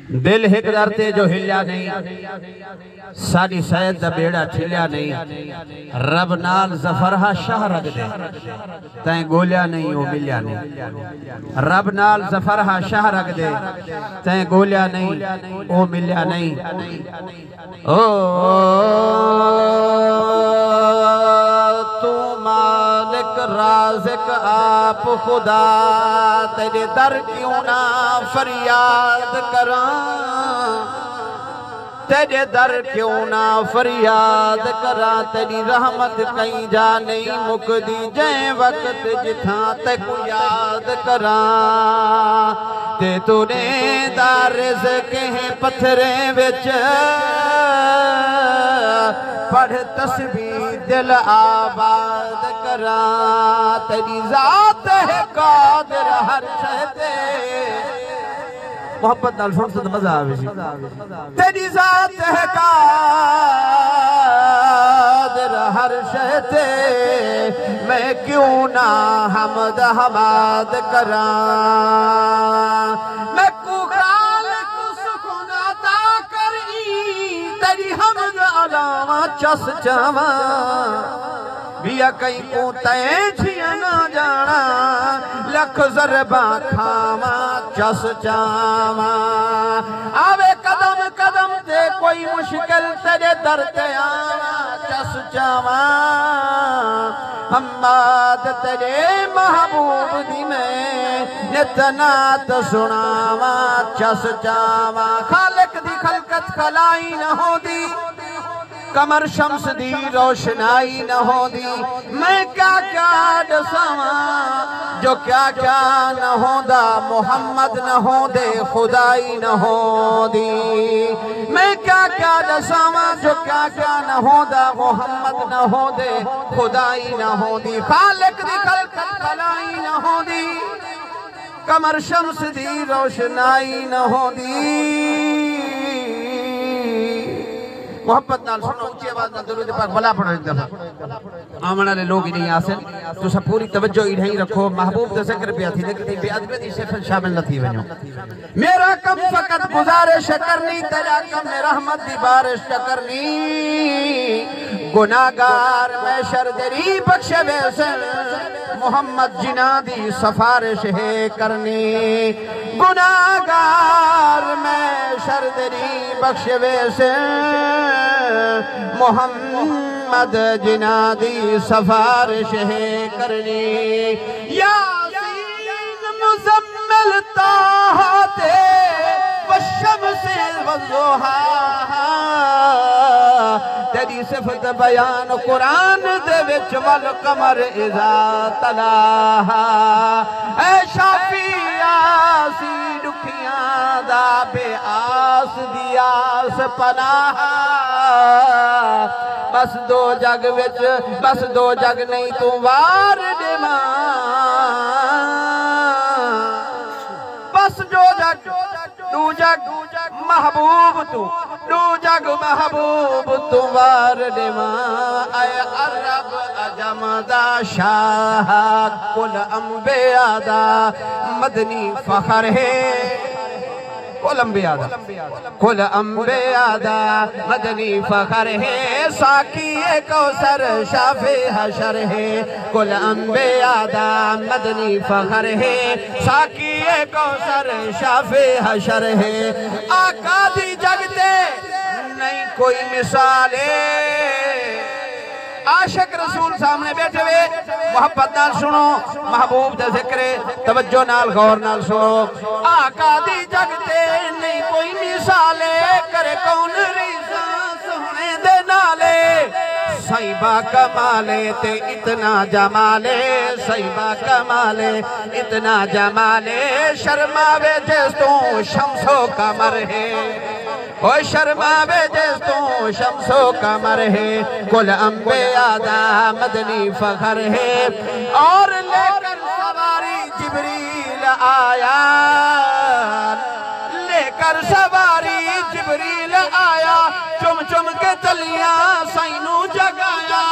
دل ہک درتے جو ہلیا نہیں ساڑی سید دا بیڑا ٹھلیا نہیں رب نال زفرہا شاہ رکھ دے تائیں گولیا نہیں او ملیا نہیں رب نال زفرہا شاہ رکھ دے تائیں گولیا نہیں او ملیا نہیں تو مالک رازق آپ خدا تیرے در کیوں نہ فریاد کراں تیرے در کیوں نہ فریاد کراں تیری رحمت کہیں جا نہیں مکدی جائیں وقت جتھاں تک یاد کراں تے تو نے دار رزق ہیں پتھریں وچ پڑھ تسبیح دل آباد کراں تیری ذات ہے قادر ہر شہدے محبت نال سن سے مزہ آوے سی تیری ذات ہے قادر ہر شہدے میں کیوں نہ حمد حماد کراں میں کو خالق سکون عطا کری تیری حمد علاوہ چس چاواں بیا کئی کو تائیں چھیا نہ جانا لکھ ضرباں کھاواں چس چاواں آوے قدم قدم تے کوئی مشکل تیرے در تے آواں چس چاواں حماد تیرے محبوب دی میں نتنات سناواں چس چاواں خالق دی خلقت خلائی نہ ہو دی کمر شمس دی روشنائی نہ ہو دی میں کیا کیا دساواں جو کیا کیا نہ ہو دا محمد نہ ہو دے خدائی نہ ہو دی میں کیا کیا دساواں جو کیا کیا نہ ہو دا محمد نہ ہو دے خدائی نہ ہو دی خالق دی خلقت خلائی نہ ہو دی کمر شمس دی روشنائی نہ ہو دی محبت نال سنو اونچی آواز نال درود پاک بلا پڑھو ایک دفعہ آمنہ لے لوگ ہی نہیں آسن تو سب پوری توجہ ہی نہیں رکھو محبوب دا ذکر پہ آتی لیکن بے ادبیتی سے شامل نہ تھی ونیو میرا کم فقط گزارش کرنی تیرا کم رحمت دی بارش کرنی گناہگار میں شردری بخش ویسن محمد جنا دی سفارش ہے کرنی گناہگار میں شردری بخش ویسن محمد جنا دی سفارش ہے کرنی یاسین مزمل طاہتے والشمس والضحیٰ تیری صفت بیان قرآن دے وچ والقمر اذا تلاہا اے شافی آسی دکھیاں دا بے آس دی آس پناہا بس دو جگ وچ بس دو جگ نہیں تو وار دیماں بس جو جگ دو جگ محبوب تو دو جگ محبوب تو وار دیماں اے عرب عجم دا شاہ کل انبیاء دا مدنی فخر ہے کل انبیاء دا مدنی فخر ہے ساکی کوثر شافع حشر ہے کل انبیاء دا مدنی فخر ہے ساکی کوثر شافع حشر ہے آقا دی جگتے نہیں کوئی مثالے عاشق رسول سامنے بیٹھے ہوئے محبت نال سنو محبوب دا ذکر توجہ نال غور نال سنو آقا دی جگتے نہیں کوئی مثالے کرے کون ریزاں سونے دے نالے صحیبہ کمالے تے اتنا جمالے صحیبہ کمالے اتنا جمالے شرماوے جس تو شمس و قمر ہے اوہ شرماوے جس تو شمس و قمر ہے کل انبیاء دا مدنی فخر ہے اور لے کر سواری جبریل آیا لے کر سواری جبریل آیا چم چم کے تلیاں سینوں جگایا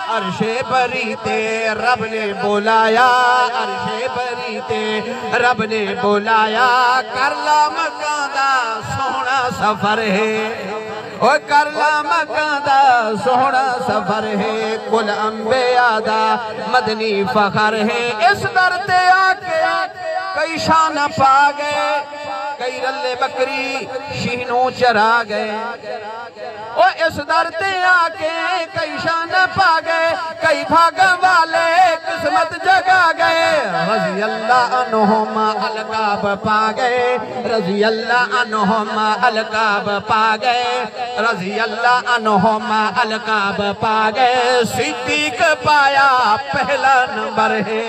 عرش بری تے رب نے بولایا عرش بری تے رب نے بولایا کر لا مکان دا سونا سفر ہے او کرلا مکان دا سونا سفر ہے کل انبیاء دا مدنی فخر ہے اس در تے آکے کئی شان پا گئے کئی رلے بکری شینوں چرا گئے او اس در تے آکے کئی شان پا گئے کئی بھاگ والے قسمت جگا گئے رضی اللہ عنہم القاب پا گئے رضی اللہ عنہم القاب پا گئے رضی اللہ عنہم القاب پا گئے صدیق پایا پہلا نمبر ہے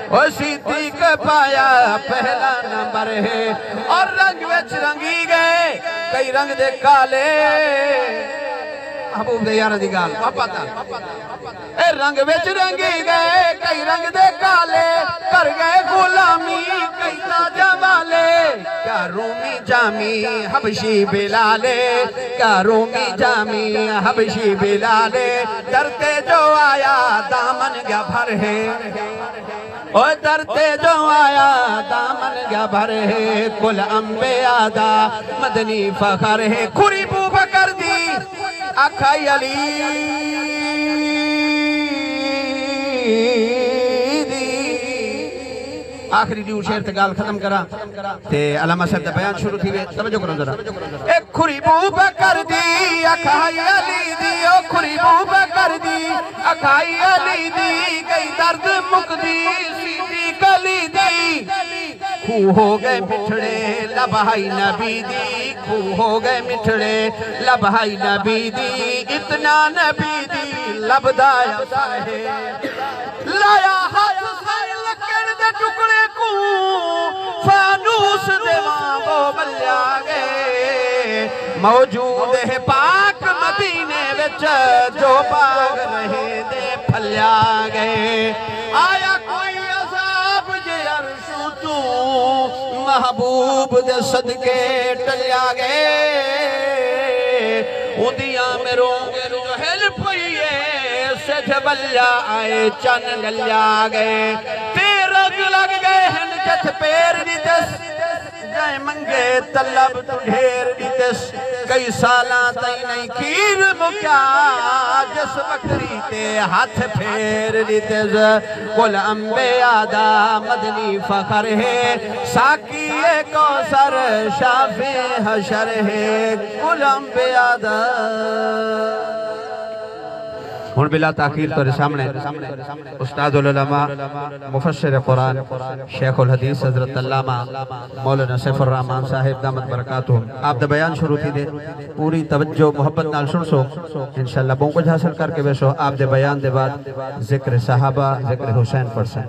او صدیق پایا پہلا نمبر ہے اور رنگ وچ رنگی گئے کئی رنگ دے کالے محبوب دے یار دی گال پتا اے رنگ وچ رنگی گئے کئی رنگ دے کالے کر گئے غلامی کئی تاجہ والے کیا رومی جامی حبشی بلالے کیا رومی جامی حبشی بلالے ڈرتے جو آیا دامن گیا بھر ہے او درتے جو آیا دامن گیا بھر ہے کل انبیاء دا مدنی فخر ہے کھری بو بکر دی اکھائی علی دی آخری دیو شہر تے گال ختم کرا تے علامہ صاحب دا بیان شروع تھی گئے توجہ کرو ذرا ایک کھری بو بکر دی اکھائی علی دی او کھری بو بکر دی اکھائی علی دی گئی درد مک دی سیدھی کلی دی کھو ہو گئے مٹھڑے لبہائی نبی دی کھو ہو گئے مٹھڑے لبہائی نبی دی اتنا نبی دی لبدایا ساہے لایا ہاتھ سائے لکڑ دے ٹکڑے کو فانوس دیوان وہ بلیا گئے موجود ہے پاک مدینے وچ جو باغ رہے دے پھلیا گئے آیا کوئی عذاب جے عرشو تو محبوب دے صدقے ٹلیا گئے اندیاں میں رونگے جو ہل پئیے سجھ بلیا آئے چن گلیا گئے تیرگ لگ گئے ہن جت پیر دیتس جائے منگے طلب تو ڈھیر دیتس کئی سالاں تئی نہیں کھیر مکیا جس بکری تے ہاتھ پھیر دیتس کل انبیاء دا مدنی فخر ہے ساکی کوثر شافع حشر ہے کل انبیاء دا ہون بلا تاخیر تو سامنے استاد العلماء مفسر قرآن شیخ الحدیث حضرت علامہ مولانا سیف الرحمن صاحب دامت برکاتہم آپ دا بیان شروع تھی دے پوری توجہ محبت نال سن سو انشاءاللہ بونکج حاصل کر کے بیسو آپ دے بیان دے بعد ذکر صحابہ ذکر حسین پڑھسیں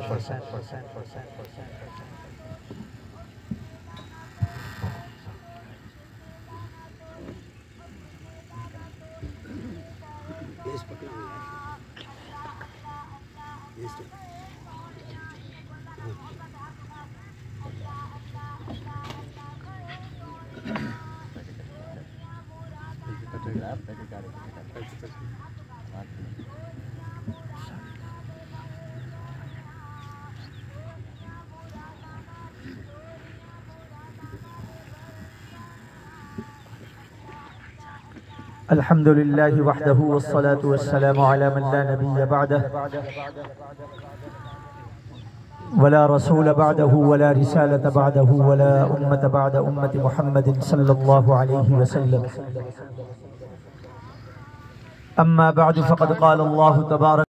الحمد لله وحده والصلاة والسلام على من لا نبي بعده ولا رسول بعده ولا رسالة بعده ولا أمة بعد أمة محمد صلى الله عليه وسلم أما بعد فقد قال الله تبارك